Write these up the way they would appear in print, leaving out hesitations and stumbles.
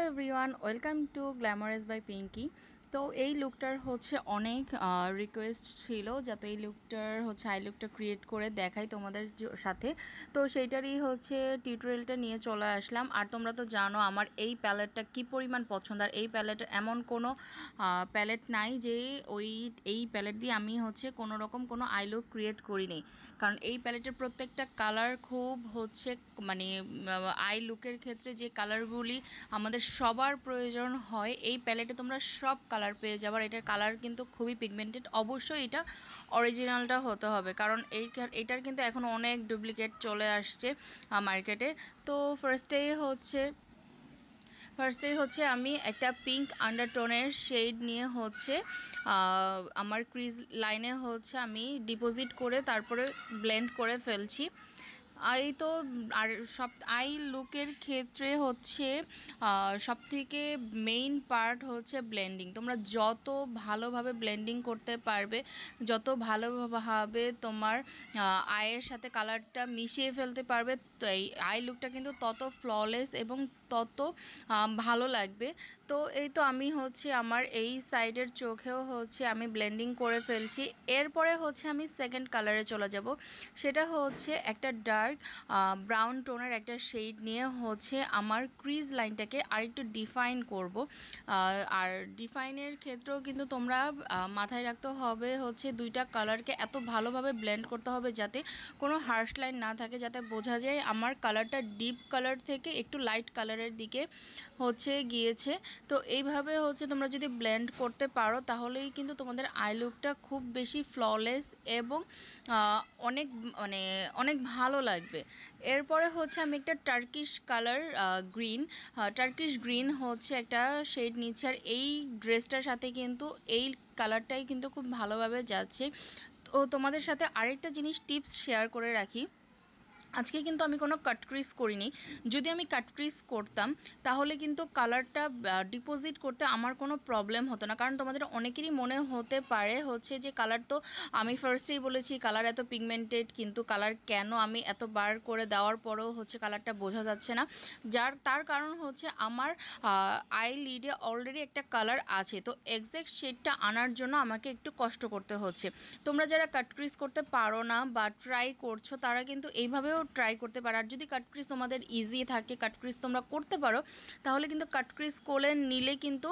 Everyone, welcome to glamorous by Pinky. তো এই লুকটার হচ্ছে অনেক রিকোয়েস্ট ছিল যাতে এই লুকটার হচ্ছে আই লুকটা ক্রিয়েট করে দেখাই তোমাদের সাথে। তো সেইটারই হচ্ছে টিউটোরিয়ালটা নিয়ে চলে আসলাম। আর তোমরা তো জানো আমার এই প্যালেটটা কী পরিমাণ পছন্দ, আর এই প্যালেটের এমন কোনো প্যালেট নাই যে এই প্যালেট দিয়ে আমি হচ্ছে কোনো রকম কোনো আই লুক ক্রিয়েট করিনি। কারণ এই প্যালেটের প্রত্যেকটা কালার খুব হচ্ছে মানে আই লুকের ক্ষেত্রে যে কালারগুলি আমাদের সবার প্রয়োজন হয়, এই প্যালেটে তোমরা সব কালার পেয়ে যাবার। এটার কালার কিন্তু খুবই পিগমেন্টেড, অবশ্যই এটা অরিজিনালটা হতে হবে, কারণ এইটার কিন্তু এখন অনেক ডুপ্লিকেট চলে আসছে মার্কেটে। তো ফার্স্টেই হচ্ছে আমি একটা পিঙ্ক আন্ডারটোনের শেড নিয়ে হচ্ছে আমার ক্রিজ লাইনে হচ্ছে আমি ডিপোজিট করে তারপরে ব্লেন্ড করে ফেলছি। এই তো আর আই লুকের ক্ষেত্রে হচ্ছে সবথেকে মেইন পার্ট হচ্ছে ব্লেন্ডিং। তোমরা যত ভালোভাবে ব্লেন্ডিং করতে পারবে, যত ভালোভাবে তোমার আয়ের সাথে কালারটা মিশিয়ে ফেলতে পারবে, তো এই আই লুকটা কিন্তু তত ফ্ললেস এবং তত ভালো লাগবে। তো এই তো আমি হচ্ছে আমার এই সাইডের চোখেও হচ্ছে আমি ব্লেন্ডিং করে ফেলছি। এরপরে হচ্ছে আমি সেকেন্ড কালারে চলে যাব, সেটা হচ্ছে একটা ডার্ক ব্রাউন টোনের একটা শেড নিয়ে হচ্ছে আমার ক্রিজ লাইনটাকে আরেকটু ডিফাইন করব। আর ডিফাইনের ক্ষেত্রেও কিন্তু তোমরা মাথায় রাখতে হবে হচ্ছে দুইটা কালারকে এত ভালোভাবে ব্লেন্ড করতে হবে যাতে কোনো হার্শ লাইন না থাকে, যাতে বোঝা যায় আমার কালারটা ডিপ কালার থেকে একটু লাইট কালারের দিকে হচ্ছে গিয়েছে। তো এইভাবে হচ্ছে তোমরা যদি ব্লেন্ড করতে পারো তাহলেই কিন্তু তোমাদের আই লুকটা খুব বেশি ফ্ললেস এবং অনেক ভালো লাগবে। এরপরে হচ্ছে আমি একটা টার্কিশ গ্রিন হচ্ছে একটা শেড নিচ্ছি, আর এই ড্রেসটার সাথে কিন্তু এই কালারটাই কিন্তু খুব ভালোভাবে যাচ্ছে। তো তোমাদের সাথে আরেকটা জিনিস টিপস শেয়ার করে রাখি, আজকে কিন্তু আমি কোনো কাট ক্রিজ করিনি। যদি আমি কাট ক্রিজ করতাম তাহলে কিন্তু কালারটা ডিপোজিট করতে আমার কোনো প্রবলেম হতো না, কারণ তোমাদের অনেকেরই মনে হতে পারে হচ্ছে যে কালার তো আমি ফার্স্টেই বলেছি কালার এত পিগমেন্টেড, কিন্তু কালার কেন আমি এত বার করে দেওয়ার পরেও হচ্ছে কালারটা বোঝা যাচ্ছে না। তার কারণ হচ্ছে আমার আই লিডে অলরেডি একটা কালার আছে, তো এক্স্যাক্ট শেডটা আনার জন্য আমাকে একটু কষ্ট করতে হচ্ছে। তোমরা যারা কাট ক্রিজ করতে পারো না বা ট্রাই করছো তারা কিন্তু এইভাবেও ট্রাই করতে পারো। আর যদি কাট ক্রিজ তোমাদের ইজি থাকে, কাট ক্রিজ তোমরা করতে পারো, তাহলে কিন্তু কাট ক্রিজ করে নিলে কিন্তু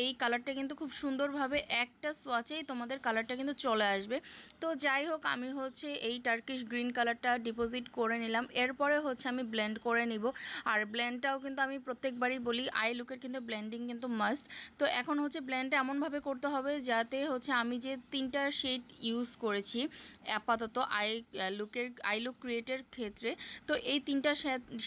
এই কালারটা কিন্তু খুব সুন্দরভাবে একটা সোয়াচেই তোমাদের কালারটা কিন্তু চলে আসবে। তো যাই হোক, আমি হচ্ছে এই টার্কিশ গ্রিন কালারটা ডিপোজিট করে নিলাম। এরপরে হচ্ছে আমি ব্লেন্ড করে নিব। আর ব্লেন্ডটাও কিন্তু আমি প্রত্যেকবারই বলি আই লুকের কিন্তু ব্লেন্ডিং কিন্তু মাস্ট। তো এখন হচ্ছে ব্লেন্ডটা এমনভাবে করতে হবে যাতে হচ্ছে আমি যে তিনটা শেড ইউজ করেছি আপাতত আই লুক ক্রিয়েটের ক্ষেত্রে, তো এই তিনটা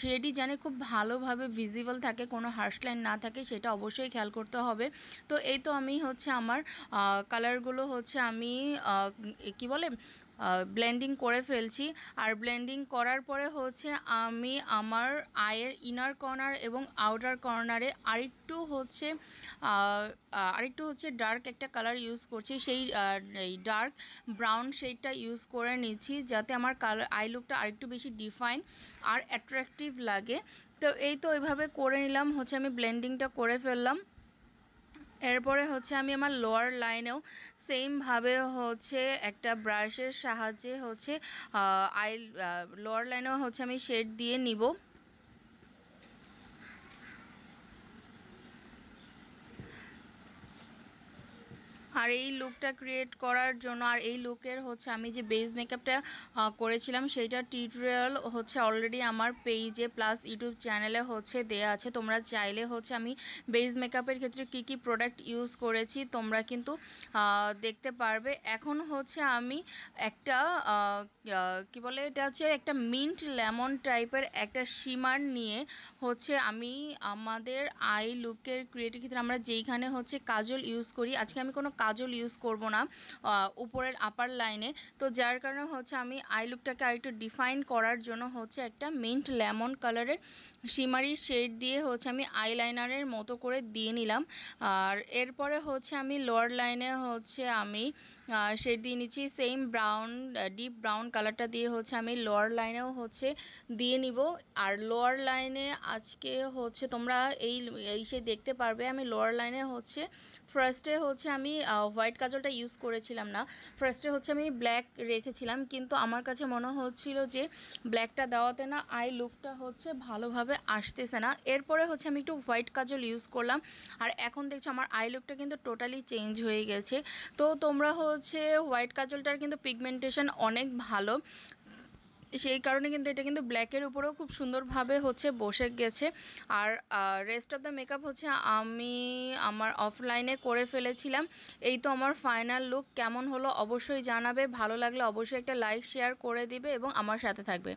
শেডই জানে খুব ভালোভাবে ভিজিবল থাকে, কোনো হার্শ লাইন না থাকে, সেটা অবশ্যই খেয়াল করতে হবে। তো এই তো আমি হচ্ছে আমার কালারগুলো হচ্ছে আমি কি বলে ব্লেন্ডিং করে ফেলছি। আর ব্লেন্ডিং করার পরে হচ্ছে আমি আমার আয়ের ইনার কর্নার এবং আউটার কর্নারে আরেকটু হচ্ছে ডার্ক একটা কালার ইউজ করছি, এই ডার্ক ব্রাউন শেডটা ইউজ করে নিচ্ছি যাতে আমার কালার আই লুকটা আরেকটু বেশি ডিফাইন আর অ্যাট্রাকটিভ লাগে। তো এই তো এইভাবে করে নিলাম, হচ্ছে আমি ব্লেন্ডিংটা করে ফেললাম। এরপরে হচ্ছে আমি আমার লোয়ার লাইনেও সেমভাবে হচ্ছে একটা ব্রাশের সাহায্যে হচ্ছে লোয়ার লাইনেও হচ্ছে আমি শেড দিয়ে নিব। আর এই লুকটা ক্রিয়েট করার জন্য, আর এই লুকের হচ্ছে আমি যে বেস মেকআপটা করেছিলাম সেইটার টিউটোরিয়াল হচ্ছে অলরেডি আমার পেজে প্লাস ইউটিউব চ্যানেলে হচ্ছে দেয়া আছে। তোমরা চাইলে হচ্ছে আমি বেস মেকআপের ক্ষেত্রে কি কি প্রোডাক্ট ইউজ করেছি তোমরা কিন্তু দেখতে পারবে। এখন হচ্ছে আমি একটা কি বলে এটা হচ্ছে একটা মিন্ট লেমন টাইপের একটা শিমার নিয়ে হচ্ছে আমি আমাদের আই লুকের ক্রিয়েটের ক্ষেত্রে আমরা যেইখানে হচ্ছে কাজল ইউজ করি, আজকে আমি কোনো কাজল ইউজ করব না উপরের আপার লাইনে। তো যার কারণে হচ্ছে আমি আই লুকটাকে আরেকটু ডিফাইন করার জন্য হচ্ছে একটা মিন্ট লেমন কালারের শিমারি শেড দিয়ে হচ্ছে আমি আইলাইনারের মতো করে দিয়ে নিলাম। আর এরপরে হচ্ছে আমি লোয়ার লাইনে হচ্ছে আমি শেড দিয়ে নিচ্ছি। সেম ব্রাউন, ডিপ ব্রাউন কালারটা দিয়ে হচ্ছে আমি লোয়ার লাইনেও হচ্ছে দিয়ে নিব। আর লোয়ার লাইনে আজকে হচ্ছে তোমরা এই সে দেখতে পারবে আমি লোয়ার লাইনে হচ্ছে ফার্স্টে হচ্ছে আমি হোয়াইট কাজলটা ইউজ করেছিলাম না, ফার্স্টে হচ্ছে আমি ব্ল্যাক রেখেছিলাম, কিন্তু আমার কাছে মনে হচ্ছিল যে ব্ল্যাকটা দেওয়াতে না আই লুকটা হচ্ছে ভালোভাবে আসতেছে না। এরপরে হচ্ছে আমি একটু হোয়াইট কাজল ইউজ করলাম, আর এখন দেখছো আমার আই লুকটা কিন্তু টোটালি চেঞ্জ হয়ে গেছে। তো তোমরা হচ্ছে হোয়াইট কাজলটার কিন্তু পিগমেন্টেশন অনেক ভালো, সেই কারণে কিন্তু এটা কিন্তু ব্ল্যাকের উপরেও খুব সুন্দরভাবে হচ্ছে বসে গেছে। আর রেস্ট অফ দ্য মেকআপ হচ্ছে আমি আমার অফলাইনে করে ফেলেছিলাম। এই তো আমার ফাইনাল লুক। কেমন হলো অবশ্যই জানাবে, ভালো লাগলে অবশ্যই একটা লাইক শেয়ার করে দিবে এবং আমার সাথে থাকবে।